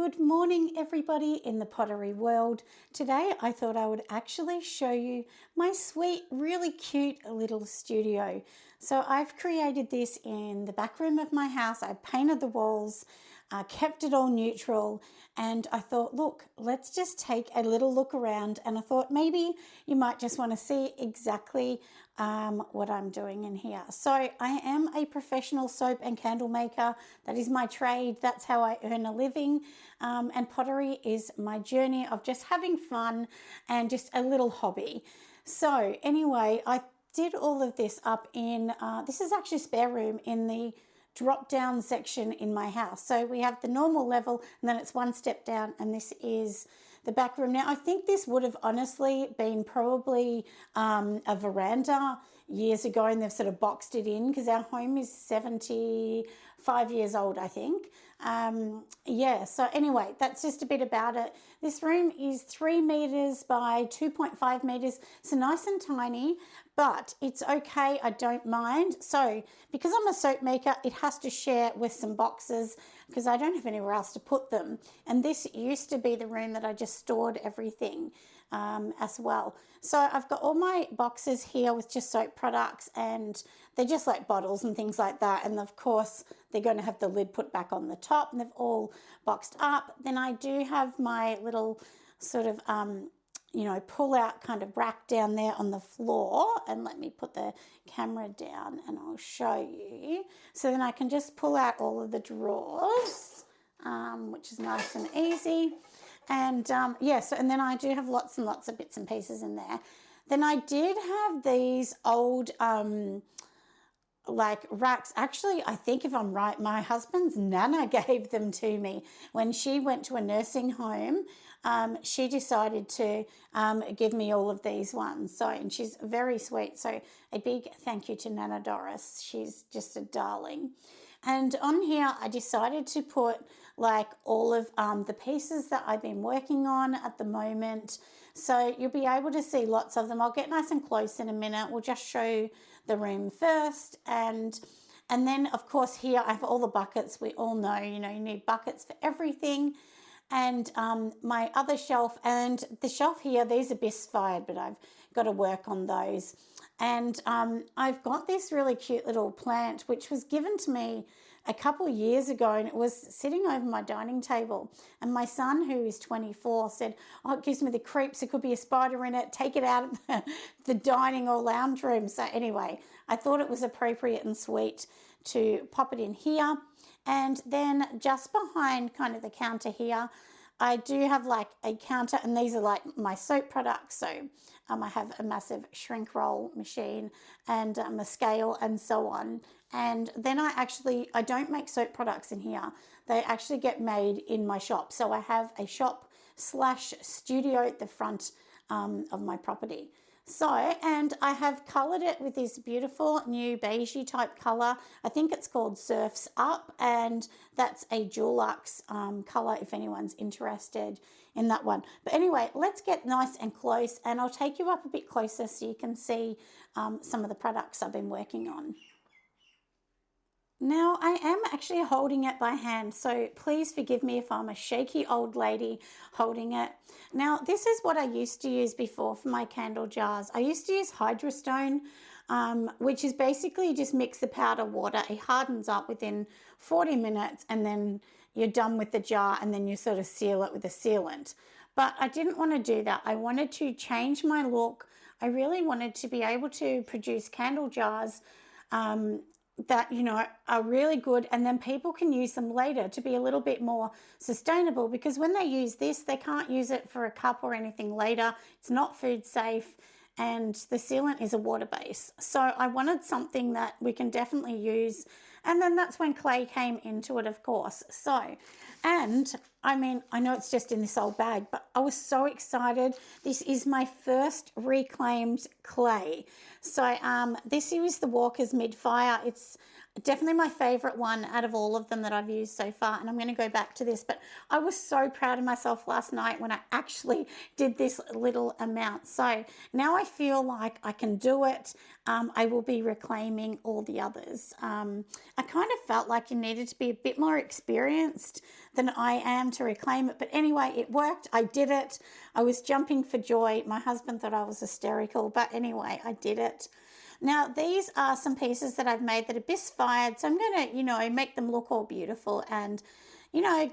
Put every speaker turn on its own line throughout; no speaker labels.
Good morning everybody in the pottery world. Today I thought I would actually show you my sweet, really cute little studio. So I've created this in the back room of my house. I painted the walls, kept it all neutral, and I thought, look, let's just take a little look around, and I thought maybe you might just want to see exactly what I'm doing in here. So I am a professional soap and candle maker. That is my trade. That's how I earn a living. And pottery is my journey of just having fun and just a little hobby. So anyway, I did all of this up in, this is actually a spare room in the drop down section in my house. So we have the normal level and then it's one step down, and this is the back room. Now I think this would have honestly been probably a veranda years ago, and they've sort of boxed it in because our home is 75 years old, I think. Yeah, so anyway, that's just a bit about it. This room is 3 meters by 2.5 meters, so nice and tiny, but it's okay, I don't mind. So because I'm a soap maker, it has to share with some boxes because I don't have anywhere else to put them. And this used to be the room that I just stored everything as well. So I've got all my boxes here with just soap products, and they're just like bottles and things like that. And of course, they're going to have the lid put back on the top, and they've all boxed up. Then I do have my little sort of you know, pull out kind of rack down there on the floor, and let me put the camera down and I'll show you. So then I can just pull out all of the drawers, which is nice and easy. And yeah, so, and then I do have lots and lots of bits and pieces in there. Then I did have these old like racks. Actually, I think if I'm right, my husband's nana gave them to me when she went to a nursing home. She decided to give me all of these ones. So, and she's very sweet. So a big thank you to Nana Doris. She's just a darling. And on here, I decided to put like all of the pieces that I've been working on at the moment. So you'll be able to see lots of them. I'll get nice and close in a minute. We'll just show the room first. And then, of course, here I have all the buckets. We all know, you know, you need buckets for everything. And my other shelf, and the shelf here, these are bisque fired, but I've got to work on those. And I've got this really cute little plant, which was given to me a couple of years ago, and it was sitting over my dining table. And my son, who is 24, said, oh, it gives me the creeps. There could be a spider in it. Take it out of the dining or lounge room. So anyway, I thought it was appropriate and sweet to pop it in here. And then just behind kind of the counter here, I do have like a counter, and these are like my soap products. So I have a massive shrink roll machine and a scale and so on. And then I don't make soap products in here. They actually get made in my shop. So I have a shop / studio at the front of my property. So, and I have coloured it with this beautiful new beigey type colour. I think it's called Surfs Up, and that's a Dulux colour if anyone's interested in that one. But anyway, let's get nice and close, and I'll take you up a bit closer so you can see some of the products I've been working on. Now, I am actually holding it by hand, so please forgive me if I'm a shaky old lady holding it. Now, this is what I used to use before for my candle jars. I used to use Hydrostone, which is basically just mix the powder water. It hardens up within 40 minutes, and then you're done with the jar, and then you sort of seal it with a sealant. But I didn't want to do that. I wanted to change my look. I really wanted to be able to produce candle jars that, you know, are really good, and then people can use them later to be a little bit more sustainable, because when they use this, they can't use it for a cup or anything later. It's not food safe, and the sealant is a water base. So I wanted something that we can definitely use. And then that's when clay came into it, of course. So, and I mean, I know it's just in this old bag, but I was so excited. This is my first reclaimed clay. So this is the Walker's Mid-Fire. It's definitely my favorite one out of all of them that I've used so far, and I'm going to go back to this. But I was so proud of myself last night when I actually did this little amount. So now I feel like I can do it. I will be reclaiming all the others. I kind of felt like you needed to be a bit more experienced than I am to reclaim it. But anyway, it worked. I did it. I was jumping for joy. My husband thought I was hysterical, but anyway, I did it. Now, these are some pieces that I've made that are bis-fired, so I'm going to, make them look all beautiful and,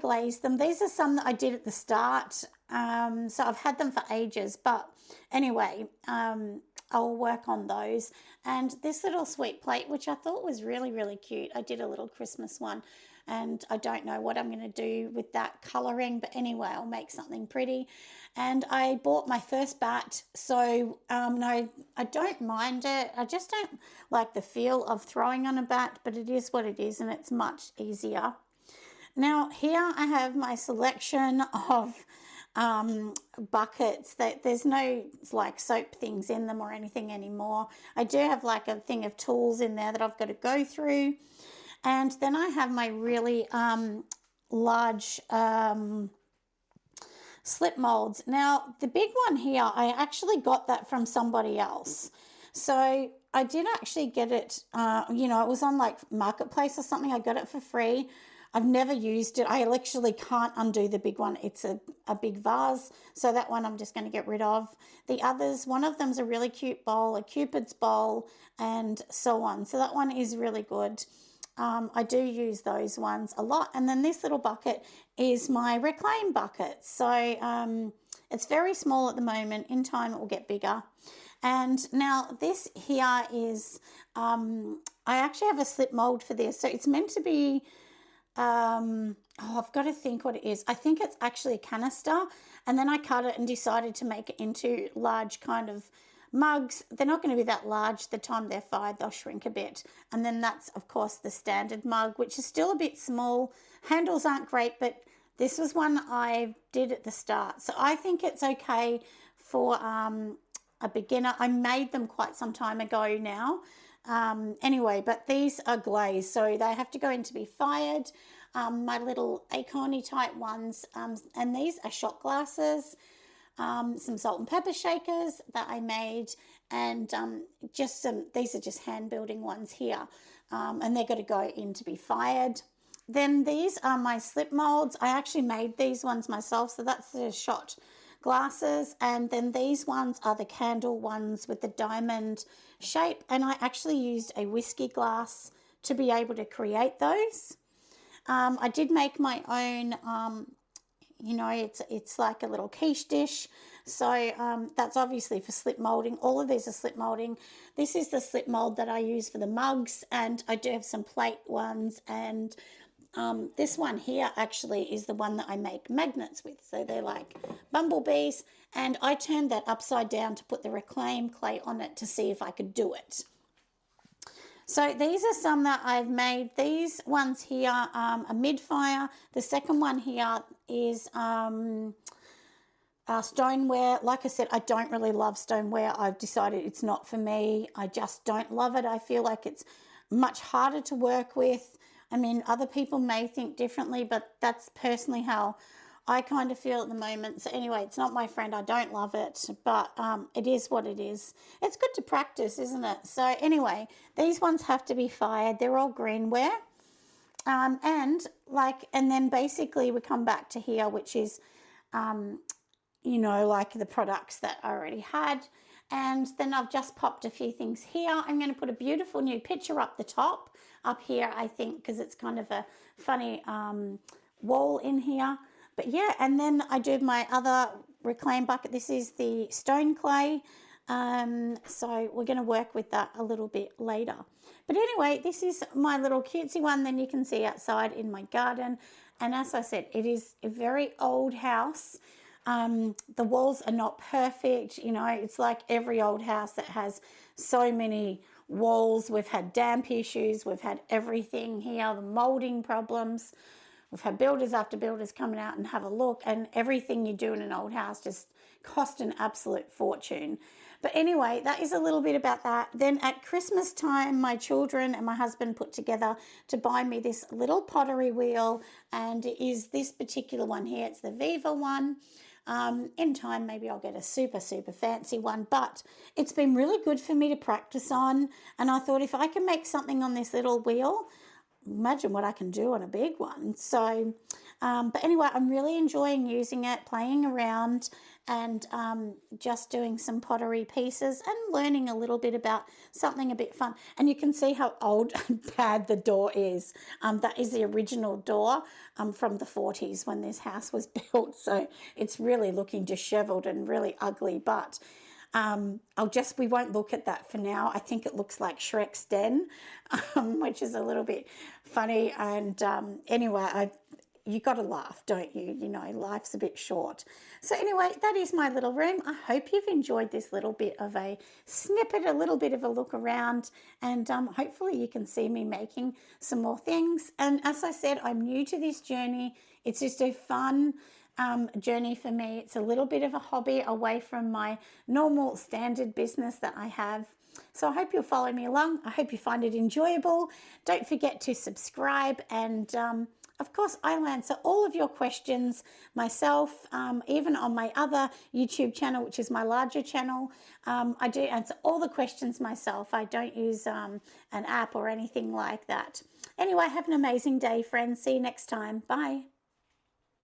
glaze them. These are some that I did at the start, so I've had them for ages, but anyway, I'll work on those. And this little sweet plate, which I thought was really, really cute. I did a little Christmas one, and I don't know what I'm going to do with that colouring, but anyway, I'll make something pretty. And I bought my first bat, so no, I don't mind it. I just don't like the feel of throwing on a bat, but it is what it is, and it's much easier. Now, here I have my selection of buckets. That there's no like soap things in them or anything anymore. I do have like a thing of tools in there that I've got to go through. And then I have my really large slip molds. Now, the big one here, I actually got that from somebody else. So I did actually get it, it was on like Marketplace or something. I got it for free. I've never used it. I actually can't undo the big one. It's a big vase. So that one I'm just going to get rid of. The others, one of them's a really cute bowl, a Cupid's bowl, and so on. So that one is really good. I do use those ones a lot. And then this little bucket is my reclaim bucket. So it's very small at the moment. In time it will get bigger. And now this here is, I actually have a slip mold for this. So it's meant to be, I've got to think what it is. I think it's actually a canister. And then I cut it and decided to make it into large kind of mugs. They're not going to be that large. The time they're fired, they'll shrink a bit. And then that's, of course, the standard mug, which is still a bit small. Handles aren't great, but this was one I did at the start. So I think it's okay for a beginner. I made them quite some time ago now. Anyway, but these are glazed, so they have to go in to be fired. My little acorny type ones, and these are shot glasses. Some salt and pepper shakers that I made, and these are just hand building ones here, and they're going to go in to be fired. Then these are my slip molds. I actually made these ones myself, so that's the shot glasses, and then these ones are the candle ones with the diamond shape, and I actually used a whiskey glass to be able to create those. I did make my own it's like a little quiche dish. So that's obviously for slip molding. All of these are slip molding. This is the slip mold that I use for the mugs, and I do have some plate ones, and this one here actually is the one that I make magnets with. So they're like bumblebees, and I turned that upside down to put the reclaim clay on it to see if I could do it. So these are some that I've made. These ones here are mid-fire. The second one here is stoneware. Like I said, I don't really love stoneware. I've decided it's not for me. I just don't love it. I feel like it's much harder to work with. I mean, other people may think differently, but that's personally how I kind of feel at the moment. So anyway, it's not my friend. I don't love it, but it is what it is. It's good to practice, isn't it? So anyway, these ones have to be fired. They're all greenware. And then basically we come back to here, which is, like the products that I already had. And then I've just popped a few things here. I'm going to put a beautiful new picture up the top, up here, I think, because it's kind of a funny wall in here. But yeah, and then I do my other reclaim bucket. This is the stone clay. So we're going to work with that a little bit later. But anyway, this is my little cutesy one. Then you can see outside in my garden. And as I said, it is a very old house. The walls are not perfect. It's like every old house that has so many walls. We've had damp issues. We've had everything here, the molding problems. We've had builders after builders coming out and have a look, and everything you do in an old house just cost an absolute fortune. But anyway, that is a little bit about that. Then at Christmas time, my children and my husband put together to buy me this little pottery wheel, and it is this particular one here. It's the Viva one. In time, maybe I'll get a super, super fancy one, but it's been really good for me to practice on. And I thought if I can make something on this little wheel, imagine what I can do on a big one. So, but anyway, I'm really enjoying using it, playing around, and just doing some pottery pieces and learning a little bit about something a bit fun. And you can see how old and bad the door is. That is the original door from the 40s when this house was built. So it's really looking disheveled and really ugly, but we won't look at that for now. I think it looks like Shrek's den, which is a little bit funny. And anyway, you got to laugh, don't you? You know, life's a bit short. So anyway, that is my little room. I hope you've enjoyed this little bit of a snippet, a little bit of a look around, and hopefully you can see me making some more things. And as I said, I'm new to this journey. It's just a fun journey for me. It's a little bit of a hobby away from my normal standard business that I have. So I hope you'll follow me along. I hope you find it enjoyable. Don't forget to subscribe, and of course, I'll answer all of your questions myself, even on my other YouTube channel, which is my larger channel. I do answer all the questions myself. I don't use an app or anything like that. Anyway, have an amazing day, friends. See you next time. Bye.